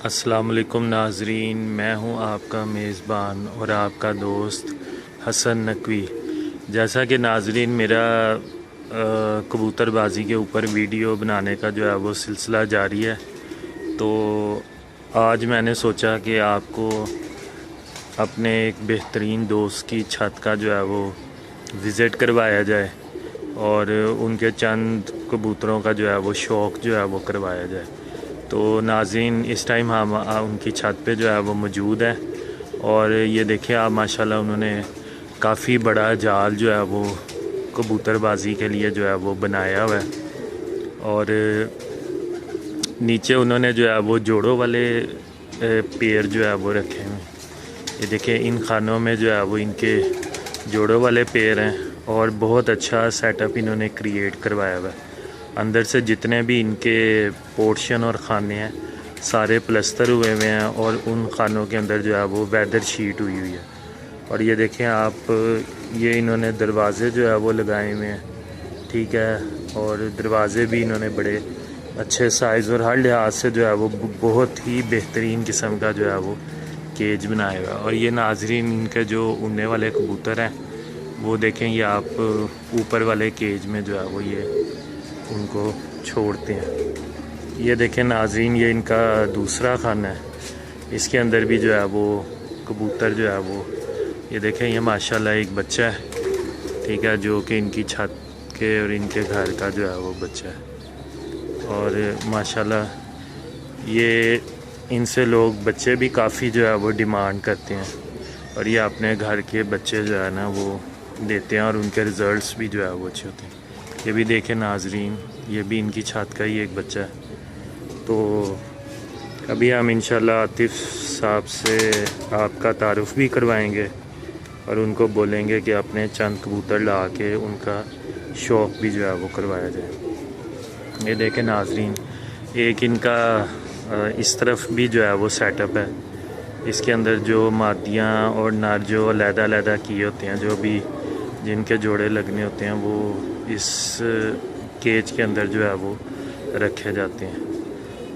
अस्सलाम वालेकुम नाज़रीन, मैं हूं आपका मेज़बान और आपका दोस्त हसन नकवी। जैसा कि नाज़रीन मेरा कबूतरबाजी के ऊपर वीडियो बनाने का जो है वो सिलसिला जारी है, तो आज मैंने सोचा कि आपको अपने एक बेहतरीन दोस्त की छत का जो है वो विज़िट करवाया जाए और उनके चंद कबूतरों का जो है वो शौक़ जो है वो करवाया जाए। तो नाज़रीन इस टाइम हम उनकी छत पे जो है वो मौजूद है और ये देखिए आप माशाल्लाह उन्होंने काफ़ी बड़ा जाल जो है वो कबूतरबाजी के लिए जो है वो बनाया हुआ है और नीचे उन्होंने जो है वो जोड़ों वाले पेड़ जो है वो रखे हैं। ये देखिए इन खानों में जो है वो इनके जोड़ों वाले पेड़ हैं और बहुत अच्छा सेटअप इन्होंने क्रिएट करवाया हुआ है। अंदर से जितने भी इनके पोर्शन और खाने हैं सारे प्लस्तर हुए हुए हैं और उन खानों के अंदर जो है वो वेदर शीट हुई हुई है। और ये देखें आप, ये इन्होंने दरवाज़े जो है वो लगाए हुए हैं, ठीक है, और दरवाज़े भी इन्होंने बड़े अच्छे साइज़ और हर लिहाज से जो है वो बहुत ही बेहतरीन किस्म का जो है वो केज बनाया हुआ है। और ये नाजरीन इनके जो उड़ने वाले कबूतर हैं वो देखें, ये आप ऊपर वाले केज में जो है वो ये उनको छोड़ते हैं। ये देखें नाज़रीन, ये इनका दूसरा खाना है, इसके अंदर भी जो है वो कबूतर जो है वो ये देखें, ये माशाल्लाह एक बच्चा है, ठीक है, जो कि इनकी छत के और इनके घर का जो है वो बच्चा है। और माशाल्लाह ये इनसे लोग बच्चे भी काफ़ी जो है वो डिमांड करते हैं और ये अपने घर के बच्चे जो है ना वो देते हैं और उनके रिज़ल्ट्स भी जो है वो अच्छे होते हैं। ये भी देखें नाजरीन, ये भी इनकी छत का ही एक बच्चा है। तो अभी हम इंशाल्लाह आतिफ़ साहब से आपका तारुफ़ भी करवाएंगे और उनको बोलेंगे कि अपने चंद कबूतर ला के उनका शौक़ भी जो है वो करवाया जाए। ये देखें नाजरीन, एक इनका इस तरफ भी जो है वो सेटअप है, इसके अंदर जो मादियाँ और नर जो अलहदा किए होते हैं, जो भी जिनके जोड़े लगने होते हैं वो इस केज के अंदर जो है वो रखे जाते हैं।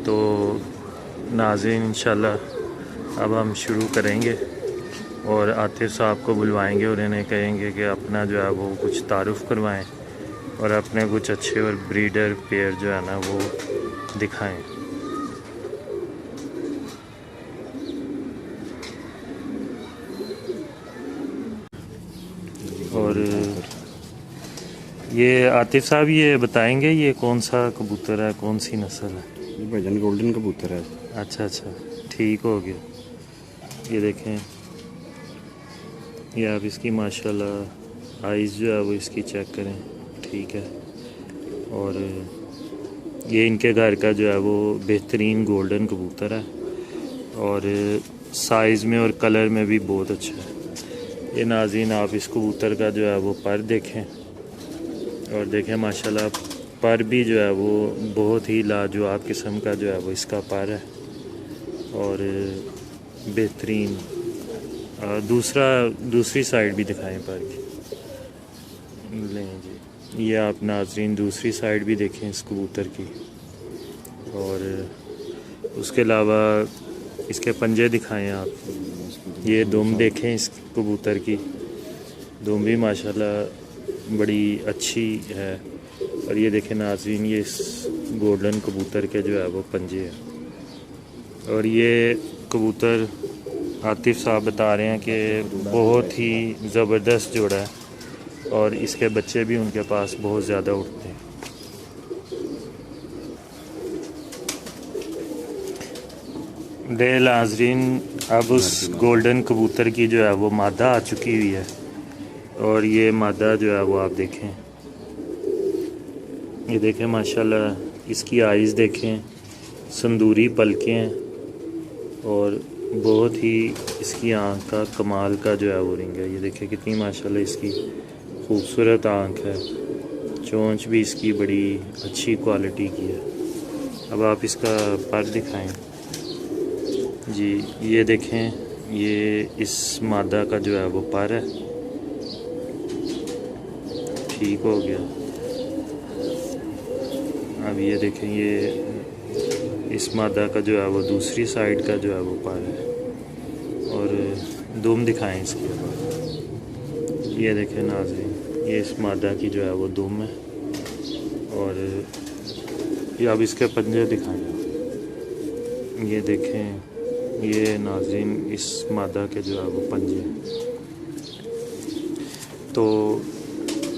तो नाज़रीन इंशाल्लाह अब हम शुरू करेंगे और आतिफ़ साहब को बुलवाएंगे और इन्हें कहेंगे कि अपना जो है वो कुछ तारुफ़ करवाएं और अपने कुछ अच्छे और ब्रीडर पेयर जो है ना वो दिखाएं। और ये आतिफ़ साहब ये बताएंगे ये कौन सा कबूतर है, कौन सी नस्ल है? ये भाईजान गोल्डन कबूतर है। अच्छा, ठीक हो गया। ये देखें, ये आप इसकी माशाल्लाह आइज़ जो है वो इसकी चेक करें, ठीक है। और ये इनके घर का जो है वो बेहतरीन गोल्डन कबूतर है और साइज़ में और कलर में भी बहुत अच्छा है। ये नाज़रीन आप इस कबूतर का जो है वो पर देखें और देखें माशाल्लाह पर भी जो है वो बहुत ही लाजवाब किस्म का जो है वो इसका पर है और बेहतरीन। दूसरी साइड भी दिखाएं पर की, लें जी, ये आप नाज़रीन दूसरी साइड भी देखें इस कबूतर की। और उसके अलावा इसके पंजे दिखाएं आप, ये दुम देखें इस कबूतर की, दुम भी माशाल्लाह बड़ी अच्छी है। और ये देखें नाज़रीन, ये इस गोल्डन कबूतर के जो है वो पंजे हैं। और ये कबूतर आतिफ़ साहब बता रहे हैं कि बहुत ही ज़बरदस्त जोड़ा है और इसके बच्चे भी उनके पास बहुत ज़्यादा उठते हैं। दे नाज़रीन, अब उस गोल्डन कबूतर की जो है वो मादा आ चुकी हुई है और ये मादा जो है वो आप देखें, ये देखें माशाल्लाह इसकी आइज़ देखें, संदूरी पलकें हैं और बहुत ही इसकी आँख का कमाल का जो है वो रिंग है। ये देखें कितनी माशाल्लाह इसकी खूबसूरत आँख है, चोंच भी इसकी बड़ी अच्छी क्वालिटी की है। अब आप इसका पर दिखाएं जी, ये देखें, ये इस मादा का जो है वो पर है, ठीक हो गया। अब ये देखें, ये इस मादा का जो है वो दूसरी साइड का जो है वो पर है। और दुम दिखाएं इसकी। ये देखें नाज़रीन, ये इस मादा की जो है वो दुम है। और ये अब इसके पंजे दिखाएं। ये देखें, ये नाज़रीन इस मादा के जो है वो पंजे हैं। तो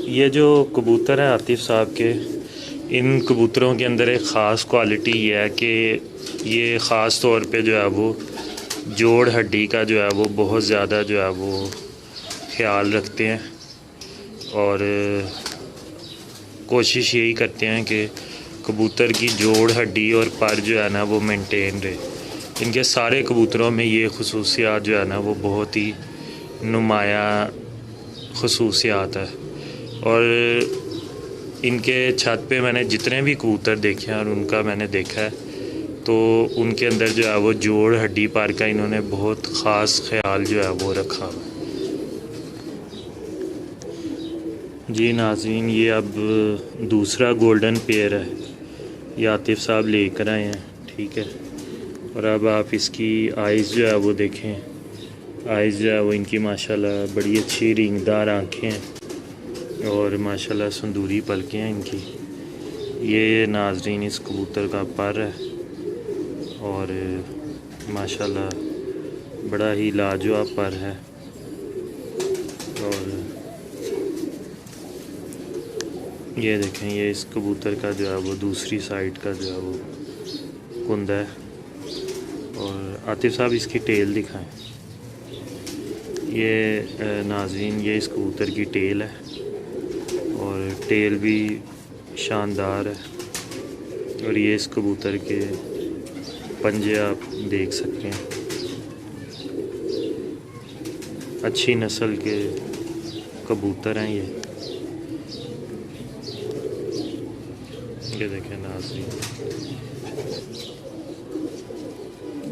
ये जो कबूतर है आतिफ साहब के, इन कबूतरों के अंदर एक ख़ास क्वालिटी ये है कि ये ख़ास तौर पे जो है वो जोड़ हड्डी का जो है वो बहुत ज़्यादा जो है वो ख्याल रखते हैं। और कोशिश यही करते हैं कि कबूतर की जोड़ हड्डी और पर जो है ना वो मेंटेन रहे। इनके सारे कबूतरों में ये खसूसियात जो है ना वो बहुत ही नुमाया खसूसियात है। और इनके छत पे मैंने जितने भी कबूतर देखे हैं और उनका मैंने देखा है, तो उनके अंदर जो है वो जोड़ हड्डी पर का इन्होंने बहुत ख़ास ख्याल जो है वो रखा हुआ है। जी नाज़रीन, ये अब दूसरा गोल्डन पेयर है, ये आतिफ साहब लेकर आए हैं, ठीक है। और अब आप इसकी आइज़ जो है वो देखें। आइज़ जो है वो इनकी माशाल्लाह बड़ी अच्छी रिंगदार आँखें हैं और माशाल्लाह संदूरी पलकें हैं इनकी। ये नाज़रीन इस कबूतर का पर है और माशाल्लाह बड़ा ही लाजवाब पर है। और ये देखें, ये इस कबूतर का जो है वो दूसरी साइड का जो है वो कुंदा है। और आतिफ साहब इसकी टेल दिखाएं। ये नाज़रीन, ये इस कबूतर की टेल है और टेल भी शानदार है। और ये इस कबूतर के पंजे आप देख सकते हैं, अच्छी नस्ल के कबूतर हैं ये देखें नाज़रीन।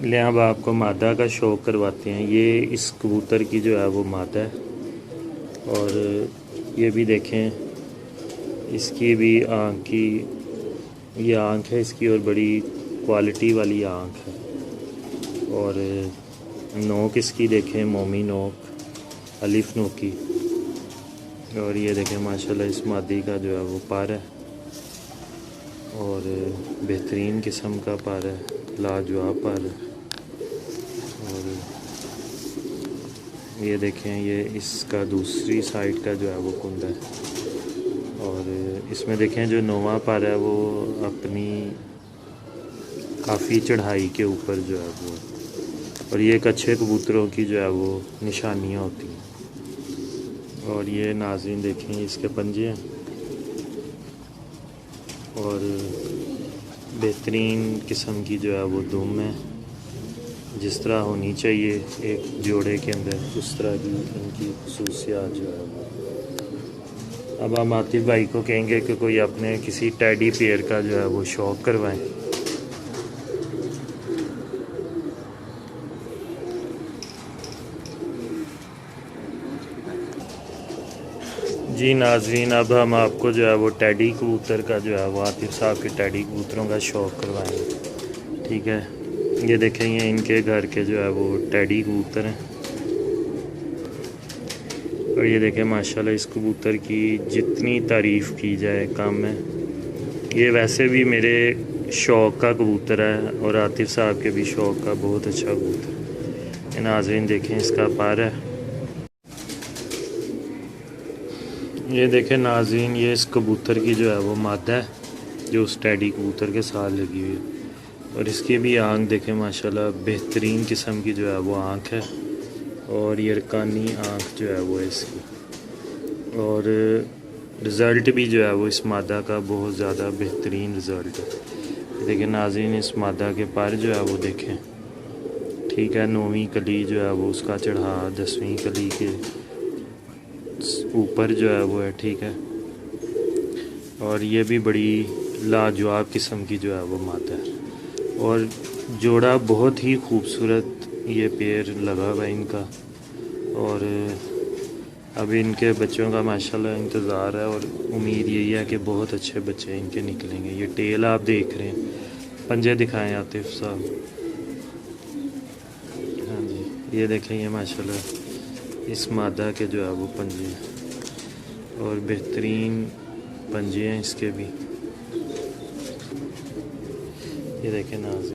ले अब आपको मादा का शौक करवाते हैं। ये इस कबूतर की जो है वो मादा है। और ये भी देखें, इसकी भी आँख की, ये आँख है इसकी और बड़ी क्वालिटी वाली आँख है। और नोक इसकी देखें, मोमी नोक, अलिफ नोकी। और ये देखें माशाल्लाह इस मादी का जो है वो पर है और बेहतरीन किस्म का पर है, लाजवाब पर है। और ये देखें, ये इसका दूसरी साइड का जो है वो कुंदा है। और इसमें देखें जो नोवा पर है वो अपनी काफ़ी चढ़ाई के ऊपर जो है वो, और ये एक अच्छे कबूतरों की जो है वो निशानियाँ होती हैं। और ये नाज़रीन देखें, इसके पंजे हैं और बेहतरीन किस्म की जो है वो दुम है, जिस तरह होनी चाहिए एक जोड़े के अंदर उस तरह की इनकी खसूसियात जो है वो। अब हम आतिफ भाई को कहेंगे कि कोई अपने किसी टेडी पेयर का जो है वो शौक़ करवाएं। जी नाज़रीन, अब हम आपको जो है वो टेडी कबूतर का जो है वो आतिफ साहब के टेडी कबूतरों का शौक़ करवाएंगे, ठीक है। ये देखें, ये इनके घर के जो है वो टेडी कबूतर हैं। और ये देखें माशाल्लाह इस कबूतर की जितनी तारीफ़ की जाए कम है। ये वैसे भी मेरे शौक़ का कबूतर है और आतिफ साहब के भी शौक़ का बहुत अच्छा कबूतर है। नाज़रीन देखें, इसका पर है। ये देखें नाज़रीन, ये इस कबूतर की जो है वो मादा है जो उस टेडी कबूतर के साथ लगी हुई है। और इसकी भी आँख देखें माशाल्लाह बेहतरीन किस्म की जो है वो आँख है और यरकानी आँख जो है वो इसकी। और रिज़ल्ट भी जो है वो इस मादा का बहुत ज़्यादा बेहतरीन रिज़ल्ट है। देखिए नाज़रीन, इस मादा के पर जो है वो देखें, ठीक है। 9वीं कली जो है वो उसका चढ़ा 10वीं कली के ऊपर जो है वो है, ठीक है। और ये भी बड़ी लाजवाब किस्म की जो है वो मादा है और जोड़ा बहुत ही खूबसूरत ये पेड़ लगा हुआ है इनका। और अभी इनके बच्चों का माशाल्लाह इंतज़ार है और उम्मीद यही है कि बहुत अच्छे बच्चे इनके निकलेंगे। ये टेल आप देख रहे हैं, पंजे दिखाएं आतिफ साहब। हाँ जी, ये देखें, ये माशाल्लाह इस मादा के जो है वो पंजे हैं और बेहतरीन पंजे हैं इसके भी। ये देखें नाज़।